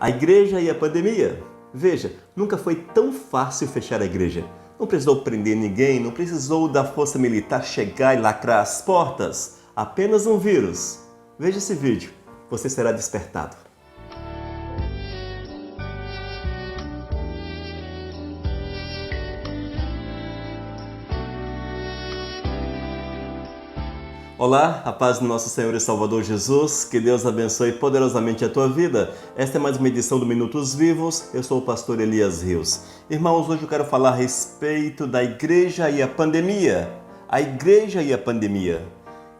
A igreja e a pandemia. Veja, nunca foi tão fácil fechar a igreja. Não precisou prender ninguém, não precisou da força militar chegar e lacrar as portas. Apenas um vírus. Veja esse vídeo, você será despertado. Olá, a paz do nosso Senhor e Salvador Jesus, que Deus abençoe poderosamente a tua vida. Esta é mais uma edição do Minutos Vivos, eu sou o pastor Elias Rios. Irmãos, hoje eu quero falar a respeito da igreja e a pandemia. A igreja e a pandemia.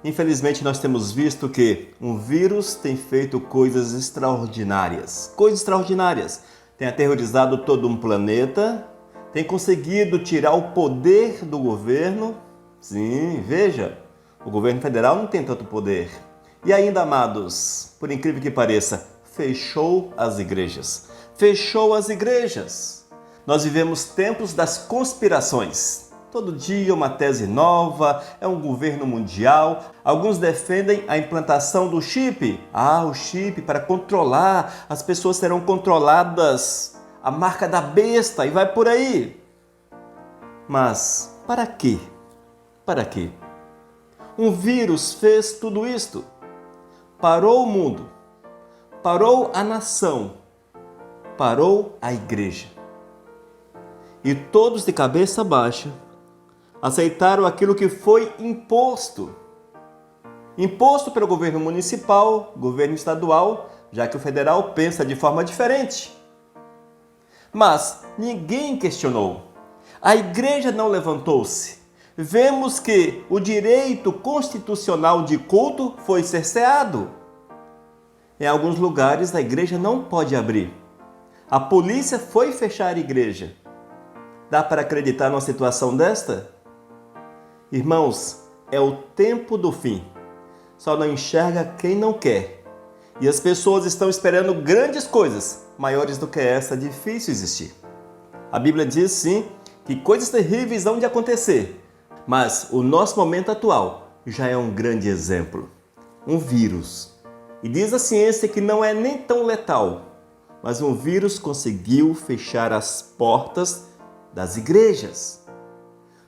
Infelizmente nós temos visto que um vírus tem feito coisas extraordinárias. Tem aterrorizado todo um planeta, tem conseguido tirar o poder do governo. Sim, veja. O governo federal não tem tanto poder. E ainda, amados, por incrível que pareça, fechou as igrejas. Fechou as igrejas. Nós vivemos tempos das conspirações. Todo dia uma tese nova, é um governo mundial. Alguns defendem a implantação do chip. O chip para controlar. As pessoas serão controladas. A marca da besta e vai por aí. Mas para quê? Para quê? Um vírus fez tudo isto. Parou o mundo, parou a nação, parou a igreja. E todos de cabeça baixa aceitaram aquilo que foi imposto. Imposto pelo governo municipal, governo estadual, já que o federal pensa de forma diferente. Mas ninguém questionou. A igreja não levantou-se. Vemos que o direito constitucional de culto foi cerceado. Em alguns lugares a igreja não pode abrir. A polícia foi fechar a igreja. Dá para acreditar numa situação desta? Irmãos, é o tempo do fim. Só não enxerga quem não quer. E as pessoas estão esperando grandes coisas, maiores do que essa, difícil existir. A Bíblia diz sim que coisas terríveis hão de acontecer. Mas o nosso momento atual já é um grande exemplo. Um vírus. E diz a ciência que não é nem tão letal, mas um vírus conseguiu fechar as portas das igrejas.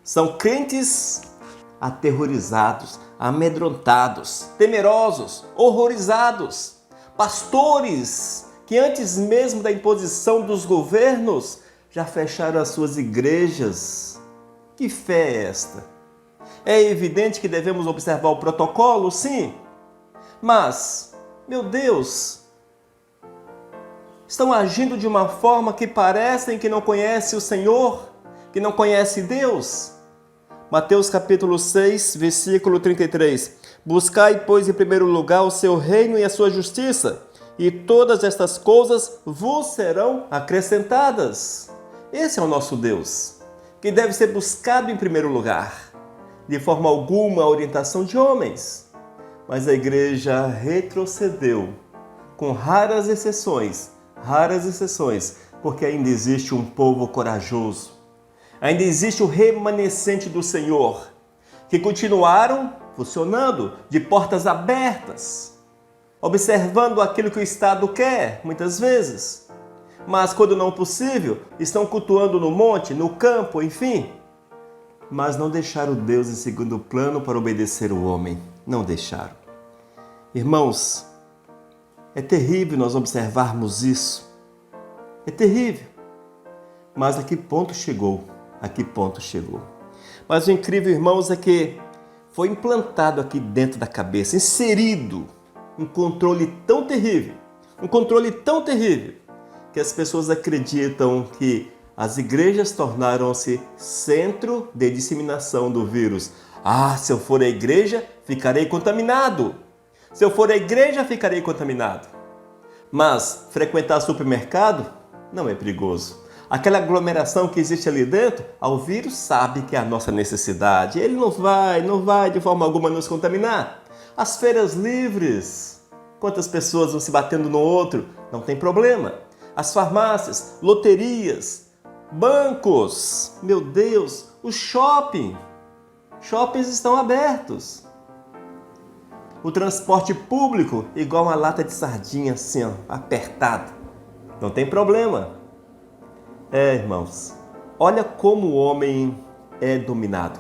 São crentes aterrorizados, amedrontados, temerosos, horrorizados. Pastores que antes mesmo da imposição dos governos já fecharam as suas igrejas. Que fé é esta? É evidente que devemos observar o protocolo, sim. Mas, meu Deus, estão agindo de uma forma que parecem que não conhece o Senhor, que não conhece Deus. Mateus capítulo 6, versículo 33. Buscai, pois, em primeiro lugar o seu reino e a sua justiça, e todas estas coisas vos serão acrescentadas. Esse é o nosso Deus, que deve ser buscado em primeiro lugar, de forma alguma a orientação de homens. Mas a igreja retrocedeu, com raras exceções, porque ainda existe um povo corajoso, ainda existe o remanescente do Senhor, que continuaram funcionando de portas abertas, observando aquilo que o Estado quer, muitas vezes. Mas quando não possível, estão cultuando no monte, no campo, enfim. Mas não deixaram Deus em segundo plano para obedecer o homem. Não deixaram. Irmãos, é terrível nós observarmos isso. É terrível. Mas a que ponto chegou? A que ponto chegou? Mas o incrível, irmãos, é que foi implantado aqui dentro da cabeça, inserido um controle tão terrível, que as pessoas acreditam que as igrejas tornaram-se centro de disseminação do vírus. Se eu for à igreja, ficarei contaminado. Mas frequentar supermercado não é perigoso. Aquela aglomeração que existe ali dentro, o vírus sabe que é a nossa necessidade. Ele não vai de forma alguma nos contaminar. As feiras livres, quantas pessoas vão se batendo no outro, não tem problema. As farmácias, loterias, bancos, meu Deus, os shoppings estão abertos. O transporte público, igual uma lata de sardinha assim, apertado. Não tem problema. Irmãos, olha como o homem é dominado.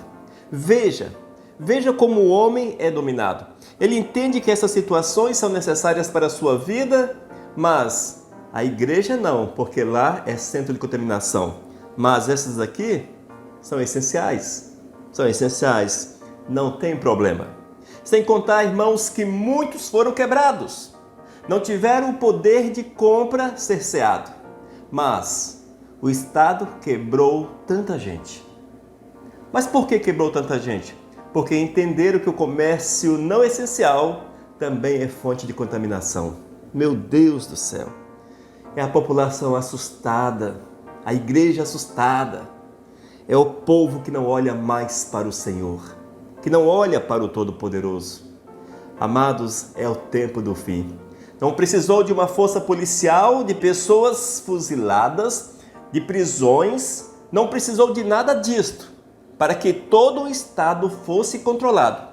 Veja como o homem é dominado. Ele entende que essas situações são necessárias para a sua vida, mas a igreja não, porque lá é centro de contaminação. Mas essas aqui são essenciais. São essenciais. Não tem problema. Sem contar, irmãos, que muitos foram quebrados. Não tiveram o poder de compra cerceado. Mas o Estado quebrou tanta gente. Mas por que quebrou tanta gente? Porque entenderam que o comércio não essencial também é fonte de contaminação. Meu Deus do céu! É a população assustada, a igreja assustada. É o povo que não olha mais para o Senhor, que não olha para o Todo-Poderoso. Amados, é o tempo do fim. Não precisou de uma força policial, de pessoas fuziladas, de prisões, não precisou de nada disto, para que todo o Estado fosse controlado,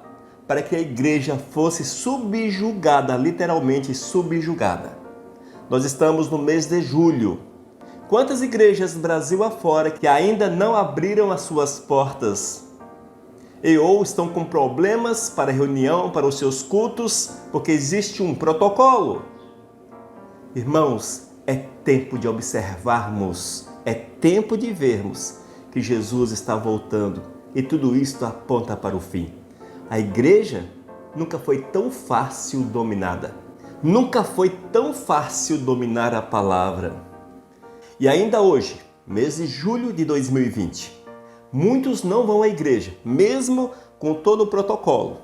para que a igreja fosse subjugada, literalmente subjugada. Nós estamos no mês de julho. Quantas igrejas Brasil afora que ainda não abriram as suas portas ou estão com problemas para reunião, para os seus cultos, porque existe um protocolo? Irmãos, é tempo de observarmos, é tempo de vermos que Jesus está voltando e tudo isto aponta para o fim. A igreja nunca foi tão fácil dominada, nunca foi tão fácil dominar a palavra. E ainda hoje, mês de julho de 2020, muitos não vão à igreja, mesmo com todo o protocolo.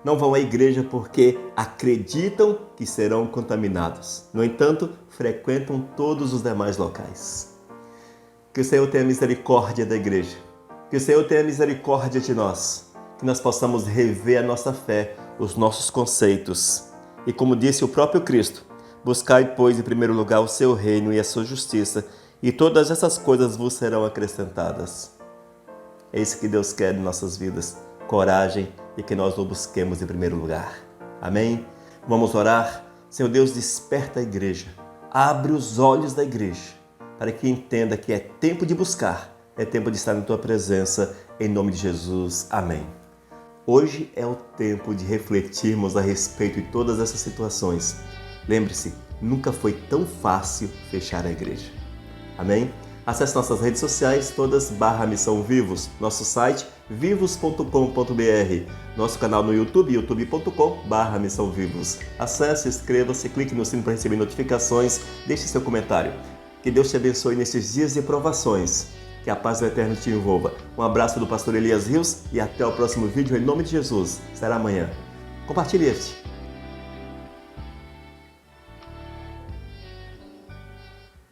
Não vão à igreja porque acreditam que serão contaminados. No entanto, frequentam todos os demais locais. Que o Senhor tenha misericórdia da igreja. Que o Senhor tenha misericórdia de nós. Que nós possamos rever a nossa fé, os nossos conceitos. E como disse o próprio Cristo, buscai, pois, em primeiro lugar o seu reino e a sua justiça, e todas essas coisas vos serão acrescentadas. É isso que Deus quer em nossas vidas, coragem e que nós o busquemos em primeiro lugar. Amém? Vamos orar? Senhor Deus, desperta a igreja, abre os olhos da igreja, para que entenda que é tempo de buscar, é tempo de estar na tua presença, em nome de Jesus. Amém. Hoje é o tempo de refletirmos a respeito de todas essas situações. Lembre-se, nunca foi tão fácil fechar a igreja. Amém? Acesse nossas redes sociais, todas /Missão Vivos, nosso site vivos.com.br, nosso canal no YouTube, youtube.com/Missão Vivos. Acesse, inscreva-se, clique no sino para receber notificações, deixe seu comentário. Que Deus te abençoe nesses dias de provações. Que a paz do Eterno te envolva. Um abraço do pastor Elias Rios e até o próximo vídeo em nome de Jesus. Será amanhã. Compartilhe este.